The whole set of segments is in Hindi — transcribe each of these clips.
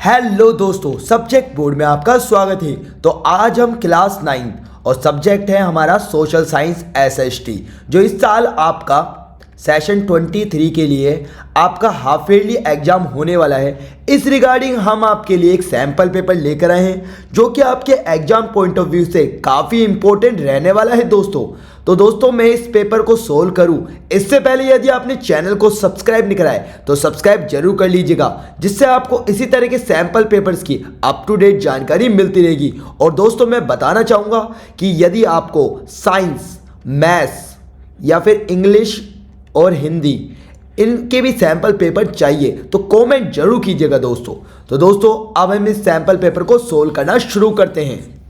हेलो दोस्तों, सब्जेक्ट बोर्ड में आपका स्वागत है। तो आज हम क्लास 9 और सब्जेक्ट है हमारा सोशल साइंस एसएसटी, जो इस साल आपका सेशन 23 के लिए आपका हाफ ईयरली एग्जाम होने वाला है। इस रिगार्डिंग हम आपके लिए एक सैम्पल पेपर लेकर आए हैं जो कि आपके एग्जाम पॉइंट ऑफ व्यू से काफ़ी इंपॉर्टेंट रहने वाला है दोस्तों। तो दोस्तों, मैं इस पेपर को सोल्व करूं इससे पहले यदि आपने चैनल को सब्सक्राइब नहीं करा है तो सब्सक्राइब जरूर कर लीजिएगा, जिससे आपको इसी तरह के सैम्पल पेपर्स की अप टू डेट जानकारी मिलती रहेगी। और दोस्तों, मैं बताना चाहूँगा कि यदि आपको साइंस, मैथ्स या फिर इंग्लिश और हिंदी इनके भी सैम्पल पेपर चाहिए तो कमेंट जरूर कीजिएगा दोस्तों। तो दोस्तों, अब हम इस सैम्पल पेपर को सोल्व करना शुरू करते हैं।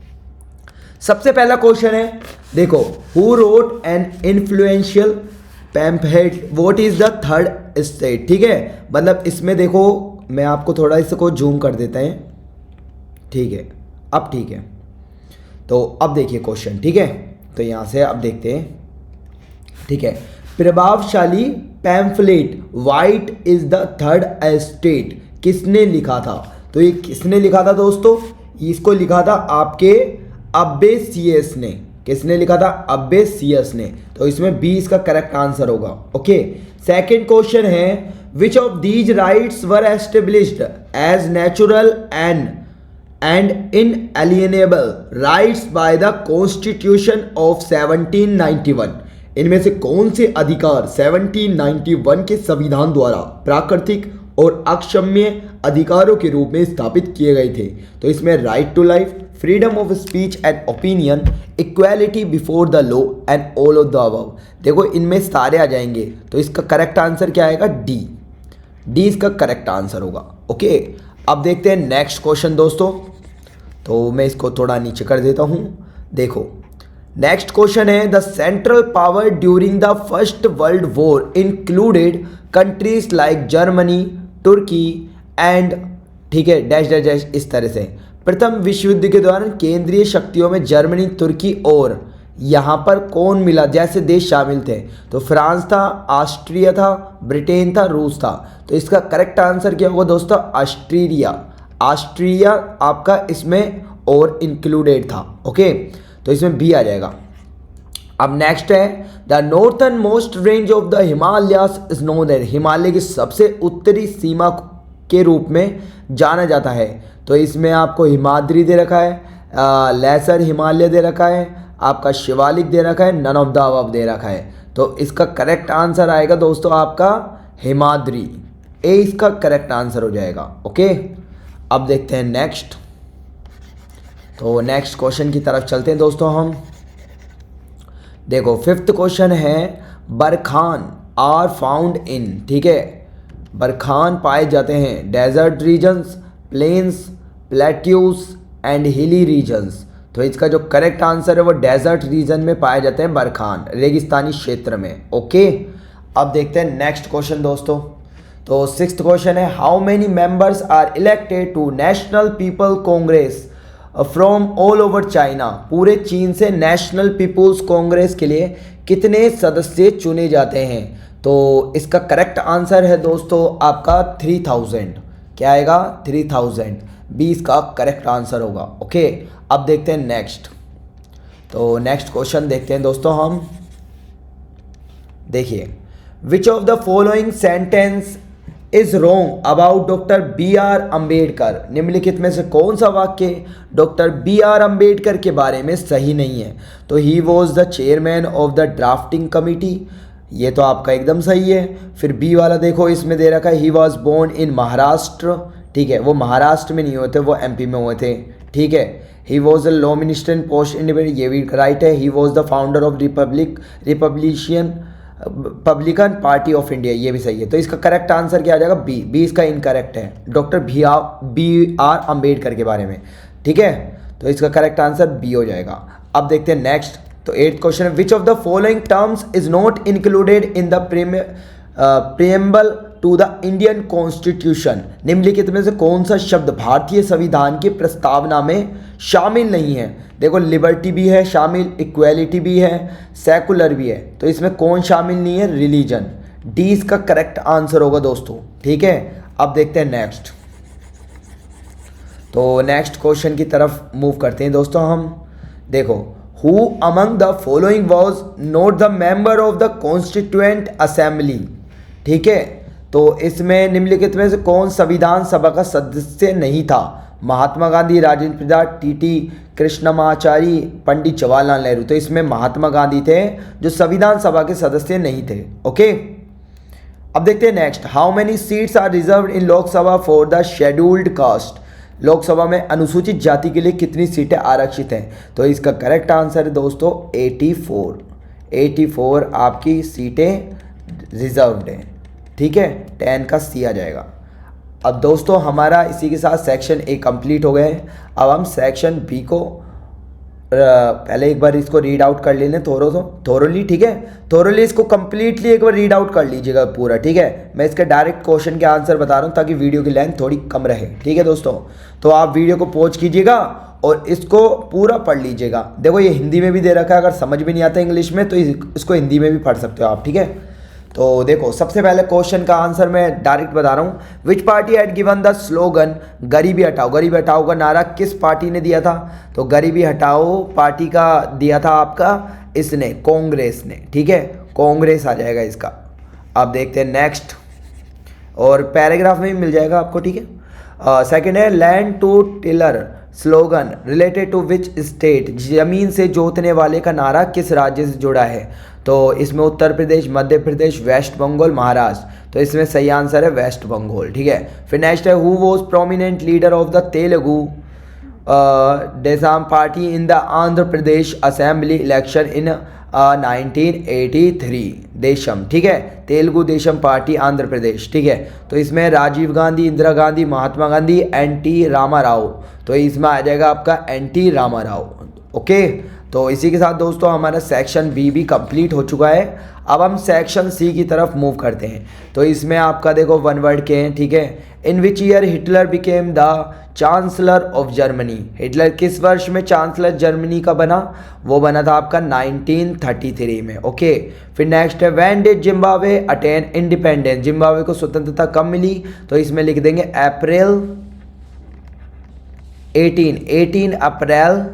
सबसे पहला क्वेश्चन है, देखो, who wrote an influential pamphlet what is the third state. ठीक है, मतलब इसमें देखो, मैं आपको थोड़ा इसको जूम कर देता है। ठीक है, अब ठीक है। तो अब देखिए क्वेश्चन, ठीक है। तो यहाँ से अब देखते हैं, ठीक है। प्रभावशाली pamphlet white is the third estate किसने लिखा था? तो ये किसने लिखा था दोस्तों? इसको लिखा था आपके अब्बे सीएस ने। किसने लिखा था? अब्बे सीएस ने। तो इसमें बी इसका करेक्ट आंसर होगा। ओके, सेकंड क्वेश्चन है, which of these rights were established as natural and inalienable rights by the constitution of 1791। इनमें से कौन से अधिकार 1791 के संविधान द्वारा प्राकृतिक और अक्षम्य अधिकारों के रूप में स्थापित किए गए थे? तो इसमें right to life, freedom of speech and opinion, equality before the law and all of the above. देखो, इनमें सारे आ जाएंगे तो इसका करेक्ट आंसर क्या आएगा? डी इसका करेक्ट आंसर होगा। ओके, अब देखते हैं नेक्स्ट क्वेश्चन दोस्तों। तो मैं इसको थोड़ा नीचे कर देता हूं। देखो, नेक्स्ट क्वेश्चन है, the central power during the first world war included countries like Germany, Turkey and, ठीक है, डैश डैश डैश, इस तरह से। प्रथम विश्व युद्ध के दौरान केंद्रीय शक्तियों में जर्मनी, तुर्की और यहाँ पर कौन मिला जैसे देश शामिल थे? तो फ्रांस था, ऑस्ट्रिया था, ब्रिटेन था, रूस था। तो इसका करेक्ट आंसर क्या होगा दोस्तों? ऑस्ट्रिया आपका इसमें और इंक्लूडेड था। ओके, तो इसमें बी आ जाएगा। अब नेक्स्ट है, the northern most range of the Himalayas is known as. Himalaya की सबसे उत्तरी सीमा के रूप में जाना जाता है। तो इसमें आपको हिमाद्री दे रखा है, लेसर हिमालय दे रखा है, आपका शिवालिक दे रखा है, नन ऑफ द अबव दे रखा है। तो इसका करेक्ट आंसर आएगा दोस्तों आपका हिमाद्री। ए इसका करेक्ट आंसर हो जाएगा। ओके, अब देखते हैं नेक्स्ट। तो नेक्स्ट क्वेश्चन की तरफ चलते हैं दोस्तों हम। देखो, फिफ्थ क्वेश्चन है, बरखान आर फाउंड इन, ठीक है, बरखान पाए जाते हैं desert regions, plains, plateaus and hilly regions. तो इसका जो करेक्ट आंसर है वो डेजर्ट रीजन में पाए जाते हैं बरखान, रेगिस्तानी क्षेत्र में। ओके, अब देखते हैं नेक्स्ट क्वेश्चन दोस्तों। तो सिक्स्थ क्वेश्चन है, how many members are elected to national people congress from all over China. पूरे चीन से नेशनल पीपुल्स कांग्रेस के लिए कितने सदस्य चुने जाते हैं? तो इसका करेक्ट आंसर है दोस्तों आपका 3000। क्या आएगा? 3000। बी इसका करेक्ट आंसर होगा। ओके, अब देखते हैं नेक्स्ट। तो नेक्स्ट क्वेश्चन देखते हैं दोस्तों हम। देखिए, which of the following sentence is wrong about doctor B R Ambedkar. निम्नलिखित में से कौन सा वाक्य डॉक्टर बी आर अम्बेडकर के बारे में सही नहीं है? तो he was the chairman of the drafting committee, ये तो आपका एकदम सही है। फिर बी वाला देखो, इसमें दे रखा है, he was born in Maharashtra, ठीक है, वो महाराष्ट्र में नहीं हुए थे, वो एमपी में हुए थे। ठीक है, he was the law minister in post independent, ये भी राइट है। He was the founder of Republican party of India, ये भी सही है। तो इसका करेक्ट आंसर क्या आ जाएगा? बी इसका इनकरेक्ट है, डॉक्टर बी आर अम्बेडकर के बारे में। ठीक है, तो इसका करेक्ट आंसर बी हो जाएगा। अब देखते हैं नेक्स्ट। तो एट्थ क्वेश्चन है, which of the following terms is not included in the preamble to the Indian constitution. निम्नलिखित में से कौन सा शब्द भारतीय संविधान की प्रस्तावना में शामिल नहीं है? देखो, लिबर्टी भी है शामिल, इक्वालिटी भी है, सेकुलर भी है। तो इसमें कौन शामिल नहीं है? रिलीजन। डी इसका करेक्ट आंसर होगा दोस्तों। ठीक है, अब देखते हैं नेक्स्ट। तो नेक्स्ट क्वेश्चन की तरफ मूव करते हैं दोस्तों हम। देखो, who among the following was not the member of the constituent assembly. ठीक है, तो इसमें निम्नलिखित में से कौन संविधान सभा का सदस्य नहीं था? महात्मा गांधी, राजेंद्र प्रसाद, टीटी कृष्णमाचारी, पंडित जवाहरलाल नेहरू। तो इसमें महात्मा गांधी थे जो संविधान सभा के सदस्य नहीं थे। ओके, अब देखते हैं next. How many seats are reserved in Lok Sabha for the scheduled caste. Lok Sabha में अनुसूचित जाति के लिए कितनी सीटें आरक्षित हैं? तो इसका करेक्ट आंसर है दोस्तों 84। 84 आपकी सीटें रिजर्व्ड हैं। ठीक है, 10 का सी आ जाएगा। अब दोस्तों हमारा इसी के साथ सेक्शन ए कंप्लीट हो गए हैं। अब हम सेक्शन बी को पहले एक बार इसको रीड आउट कर लेने थोरोली। ठीक है, थोरोली इसको कंप्लीटली एक बार रीड आउट कर लीजिएगा पूरा। ठीक है, मैं इसके डायरेक्ट क्वेश्चन के आंसर बता रहा हूँ ताकि वीडियो की लेंथ थोड़ी कम रहे। ठीक है दोस्तों, तो आप वीडियो को पॉज कीजिएगा और इसको पूरा पढ़ लीजिएगा। देखो ये हिंदी में भी दे रखा है, अगर समझ में नहीं आता इंग्लिश में तो इसको हिंदी में भी पढ़ सकते हो आप। ठीक है, तो देखो सबसे पहले क्वेश्चन का आंसर मैं डायरेक्ट बता रहा हूँ। विच party had given the slogan गरीबी हटाओ। गरीबी हटाओ का नारा किस पार्टी ने दिया था? तो गरीबी हटाओ पार्टी का दिया था आपका इसने, कांग्रेस ने। ठीक है, कांग्रेस आ जाएगा इसका। अब देखते हैं नेक्स्ट, और पैराग्राफ में भी मिल जाएगा आपको। ठीक है, सेकेंड है land to tiller slogan related to which state. जमीन से जोतने वाले का नारा किस राज्य से जुड़ा है? तो इसमें उत्तर प्रदेश, मध्य प्रदेश, वेस्ट बंगाल, महाराष्ट्र। तो इसमें सही आंसर है वेस्ट बंगाल। ठीक है, फिर नेक्स्ट है who was prominent leader of the Telugu Desam party in the Andhra Pradesh assembly election in 1983। Desam, ठीक है, तेलुगु देशम पार्टी आंध्र प्रदेश। ठीक है, तो इसमें राजीव गांधी, इंदिरा गांधी, महात्मा गांधी, एन.टी. रामाराव। तो इसमें आ जाएगा आपका एन.टी. रामाराव। ओके, तो इसी के साथ दोस्तों हमारा सेक्शन बी भी कंप्लीट हो चुका है। अब हम सेक्शन सी की तरफ मूव करते हैं। तो इसमें आपका देखो वन वर्ड के हैं। ठीक है, in which year Hitler became the chancellor of Germany. Hitler किस वर्ष में चांसलर जर्मनी का बना? वो बना था आपका 1933 में। ओके, फिर नेक्स्ट है when did Zimbabwe attain independence. Zimbabwe को स्वतंत्रता कब मिली? तो इसमें लिख देंगे अप्रैल 18 अप्रैल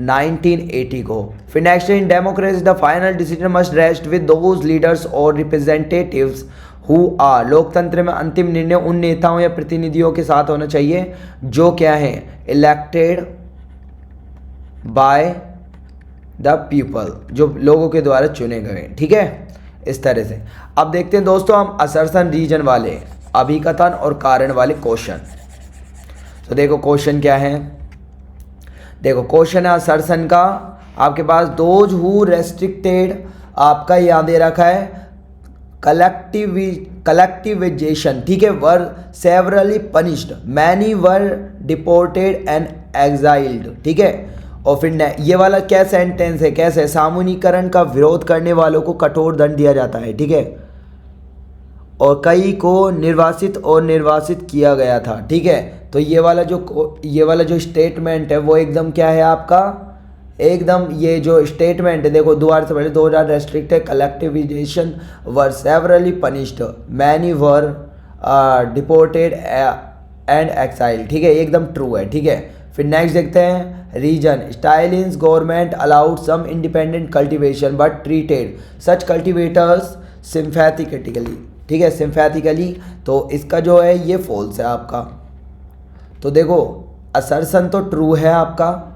1980 को। फिर next in democracy the final decision must rest with those leaders और रिप्रेजेंटेटिव्स हु आर। लोकतंत्र में अंतिम निर्णय उन नेताओं या प्रतिनिधियों के साथ होना चाहिए जो क्या है इलेक्टेड बाय द पीपल, जो लोगों के द्वारा चुने गए। ठीक है, इस तरह से। अब देखते हैं दोस्तों हम असर्शन रीजन वाले अभिकथन और कारण वाले क्वेश्चन। तो देखो क्वेश्चन क्या है। देखो क्वेश्चन है असर्शन का आपके पास दोज हु रेस्ट्रिक्टेड, आपका यहाँ दे रखा है कलेक्टिविजेशन। ठीक है, were severely punished, many were deported and exiled. ठीक है, और फिर ये वाला क्या सेंटेंस है, कैसे? सामूहिकरण का विरोध करने वालों को कठोर दंड दिया जाता है। ठीक है, और कई को निर्वासित किया गया था। ठीक है, तो ये वाला जो स्टेटमेंट है वो एकदम क्या है आपका, एकदम ये जो स्टेटमेंट है देखो दोबारा से पहले 2000 restricted collectivisation were severely punished, many were deported and exile. ठीक है, एकदम ट्रू है। ठीक है, फिर नेक्स्ट देखते हैं reason Stalin's government allowed some independent cultivation but treated such cultivators sympathetically. ठीक है, सिम्पैथेटिकली। तो इसका जो है ये फॉल्स है आपका। तो देखो असर्शन तो ट्रू है आपका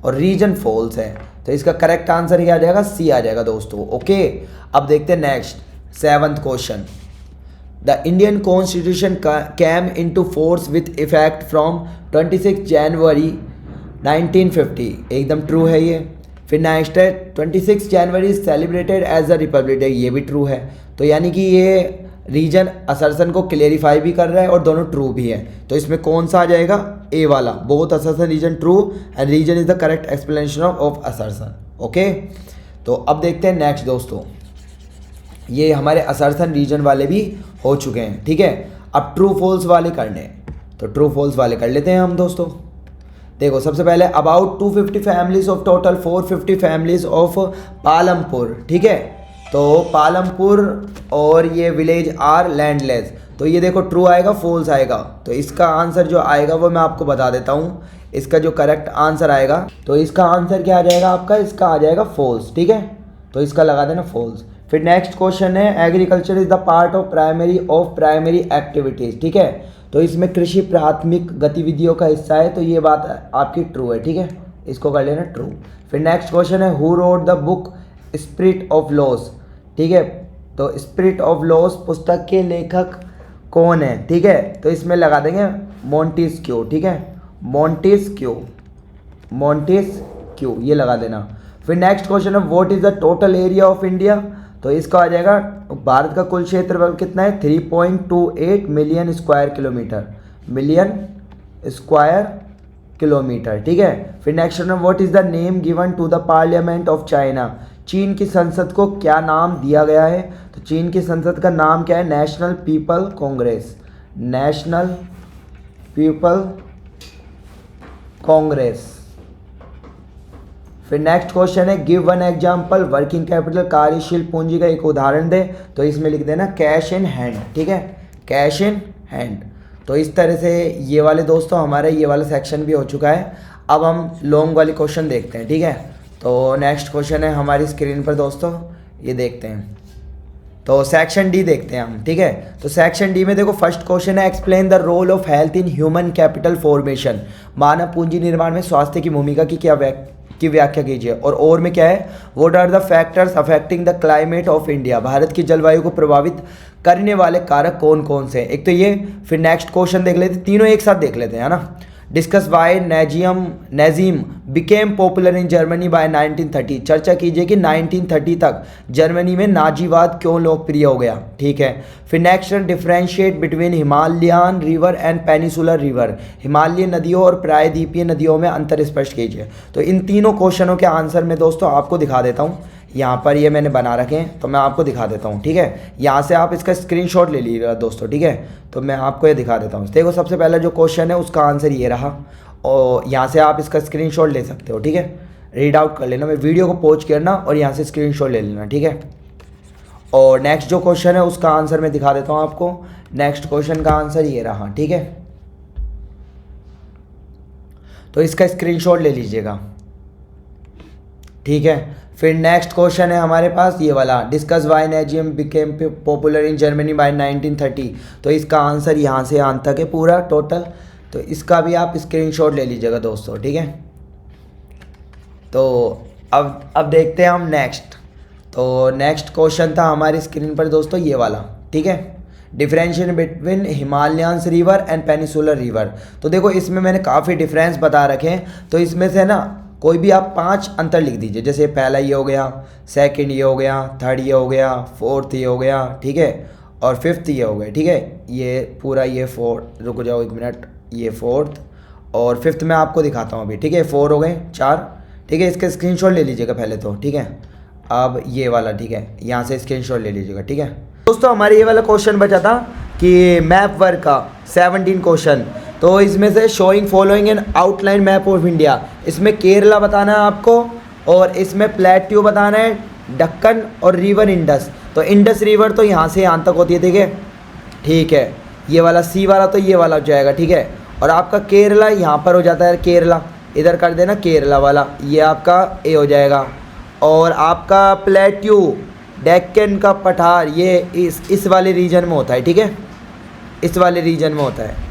और रीजन फॉल्स है, तो इसका करेक्ट आंसर क्या आ जाएगा? सी आ जाएगा दोस्तों। ओके, अब देखते हैं next 7th question. The Indian constitution came into force with effect from 26 January 1950। एकदम ट्रू है ये। फिर नेक्स्ट है 26 January celebrated as a republic day. ये भी ट्रू है। तो यानी कि ये रीजन असर्शन को क्लेरिफाई भी कर रहा है और दोनों ट्रू भी है। तो इसमें कौन सा आ जाएगा? ए वाला, both assertion reason true and reason is the correct explanation of assertion. Okay, तो अब देखते हैं नेक्स्ट दोस्तों, ये हमारे असर्शन रीजन वाले भी हो चुके हैं। ठीक है, अब ट्रू फॉल्स वाले करने हैं, तो ट्रू फॉल्स वाले कर लेते हैं हम दोस्तों। देखो सबसे पहले about 250 families of total 450 families of Palampur. ठीक है, तो पालमपुर और ये विलेज आर लैंडलेस। तो ये देखो ट्रू आएगा फॉल्स आएगा। तो इसका आंसर जो आएगा वो मैं आपको बता देता हूँ। इसका जो करेक्ट आंसर आएगा, तो इसका आंसर क्या आ जाएगा आपका, इसका आ जाएगा फॉल्स। ठीक है, तो इसका लगा देना फॉल्स। फिर नेक्स्ट क्वेश्चन है agriculture is the part of primary activities. ठीक है, तो इसमें कृषि प्राथमिक गतिविधियों का हिस्सा है, तो ये बात आपकी ट्रू है। ठीक है, इसको कर लेना ट्रू। फिर नेक्स्ट क्वेश्चन है who wrote the book spirit of loss. ठीक है, तो स्पिरिट ऑफ लॉस पुस्तक के लेखक कौन है। ठीक है, तो इसमें लगा देंगे मोंटेस्क्यू। ठीक है, मोंटेस्क्यू ये लगा देना। फिर नेक्स्ट क्वेश्चन है what is the total area of India. तो इसका आ जाएगा भारत का कुल क्षेत्रफल कितना है, 3.28 मिलियन स्क्वायर किलोमीटर। ठीक है, फिर next question what is the name given to the parliament of China. चीन की संसद को क्या नाम दिया गया है। तो चीन की संसद का नाम क्या है, नेशनल पीपल कांग्रेस। फिर नेक्स्ट क्वेश्चन है give one example working capital, कार्यशील पूंजी का एक उदाहरण दे। तो इसमें लिख देना कैश इन हैंड। ठीक है, कैश इन हैंड। तो इस तरह से ये वाले दोस्तों हमारा ये वाला सेक्शन भी हो चुका है। अब हम लॉन्ग वाले क्वेश्चन देखते हैं। ठीक है, तो नेक्स्ट क्वेश्चन है हमारी स्क्रीन पर दोस्तों, ये देखते हैं। तो सेक्शन डी देखते हैं हम। ठीक है, तो सेक्शन डी में देखो फर्स्ट क्वेश्चन है explain the role of health in human capital formation. मानव पूंजी निर्माण में स्वास्थ्य की भूमिका की व्याख्या कीजिए। और में क्या है, what are the factors affecting the climate of India. Bharat की जलवायु को प्रभावित करने वाले कारक कौन कौन से हैं। एक तो ये, फिर नेक्स्ट क्वेश्चन देख लेते, तीनों एक साथ देख लेते हैं, है ना। Discuss why Nazism became popular in Germany by 1930। चर्चा कीजिए कि 1930 तक जर्मनी में नाजीवाद क्यों लोकप्रिय हो गया। ठीक है, फिर next differentiate between Himalayan river and peninsular river. हिमालयी नदियों और प्रायद्वीपीय नदियों में अंतर स्पष्ट कीजिए। तो इन तीनों क्वेश्चनों के आंसर में दोस्तों आपको दिखा देता हूँ। यहाँ पर ये मैंने बना रखे हैं, तो मैं आपको दिखा देता हूँ। ठीक है, यहाँ से आप इसका स्क्रीनशॉट ले लीजिएगा दोस्तों। ठीक है, तो मैं आपको ये दिखा देता हूँ। देखो सबसे पहला जो क्वेश्चन है उसका आंसर ये रहा, और यहाँ से आप इसका स्क्रीनशॉट ले सकते हो। ठीक है, रीड आउट कर लेना, मैं वीडियो को पॉज करना और यहाँ से स्क्रीनशॉट ले लेना। ठीक है, और नेक्स्ट जो क्वेश्चन है उसका आंसर मैं दिखा देता हूँ आपको। नेक्स्ट क्वेश्चन का आंसर ये रहा। ठीक है, तो इसका स्क्रीनशॉट ले लीजिएगा। ठीक है, फिर नेक्स्ट क्वेश्चन है हमारे पास ये वाला, discuss why Nazism became popular in Germany by 1930। तो इसका आंसर यहाँ से यहाँ तक है पूरा टोटल, तो इसका भी आप स्क्रीनशॉट ले लीजिएगा दोस्तों। ठीक है, तो अब देखते हैं हम नेक्स्ट। तो नेक्स्ट क्वेश्चन था हमारी स्क्रीन पर दोस्तों ये वाला। ठीक है, differentiation between Himalayan river and peninsular river. तो देखो इसमें मैंने काफ़ी डिफरेंस बता रखे हैं, तो इसमें से ना कोई भी आप 5 अंतर लिख दीजिए। जैसे पहला ये हो गया, सेकंड ये हो गया, थर्ड ये हो गया, फोर्थ ये हो गया। ठीक है, और फिफ्थ ये हो गया। ठीक है, ये पूरा ये फोर्थ, रुक जाओ एक मिनट, ये फोर्थ और फिफ्थ मैं आपको दिखाता हूँ अभी। ठीक है, 4 हो गए, 4। ठीक है, इसका स्क्रीनशॉट ले लीजिएगा पहले तो। ठीक है, अब ये वाला, ठीक है, यहाँ से स्क्रीनशॉट ले लीजिएगा। ठीक है दोस्तों, हमारे ये वाला क्वेश्चन बचा था कि मैप वर्क का 17 क्वेश्चन। तो इसमें से showing following N outline map of India, इसमें केरला बताना है आपको, और इसमें प्लेट्यू बताना है, दक्कन और रिवर इंडस। तो इंडस रिवर तो यहाँ से यहाँ तक होती है। ठीक है, ठीक है, ये वाला सी वाला तो ये वाला हो जाएगा। ठीक है, और आपका केरला यहाँ पर हो जाता है, केरला इधर कर देना, केरला वाला ये आपका ए हो जाएगा। और आपका प्लेट्यू डेक्कन का पठार ये इस वाले रीजन में होता है। ठीक है, इस वाले रीजन में होता है।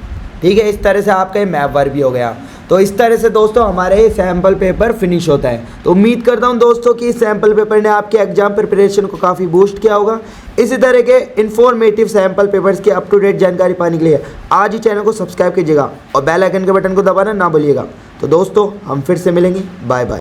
ठीक है, इस तरह से आपका ये मैप वर्क भी हो गया। तो इस तरह से दोस्तों हमारे ये सैम्पल पेपर फिनिश होता है। तो उम्मीद करता हूँ दोस्तों कि इस सैम्पल पेपर ने आपके एग्जाम प्रिपरेशन को काफ़ी बूस्ट किया होगा। इसी तरह के इन्फॉर्मेटिव सैम्पल पेपर्स की अप टू डेट जानकारी पाने के लिए आज ही चैनल को सब्सक्राइब कीजिएगा और बेल आइकन के बटन को दबाना ना भूलिएगा। तो दोस्तों हम फिर से मिलेंगे, बाय बाय।